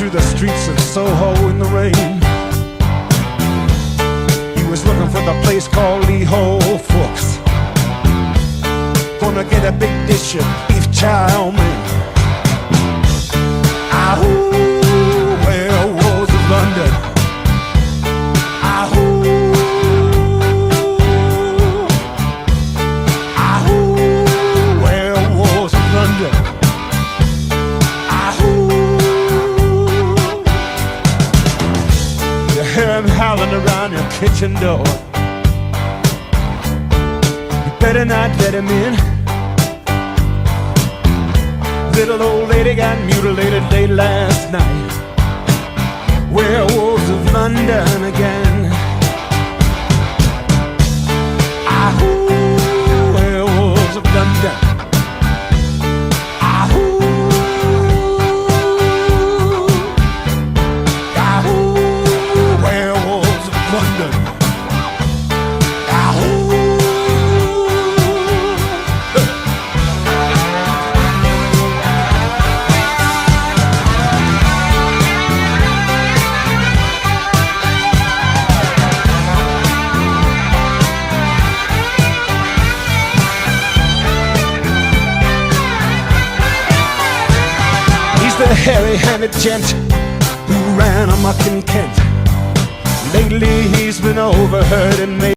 through the streets of Soho in the rain. He was looking for the place called Lee Ho Fooks. Gonna get a big dish of beef chow mein. Ahoo, werewolves of London. Ahoo, ahoo, werewolves of London. Ahoo. You hear him howling around your kitchen door. You better not let him in. Little old lady got mutilated late last night. Werewolves of London again. Ahoo, werewolves of London. Ahoo, ahoo, werewolves of London. Ahoo. The hairy-handed gent who ran amok in Kent. Lately he's been overheard and made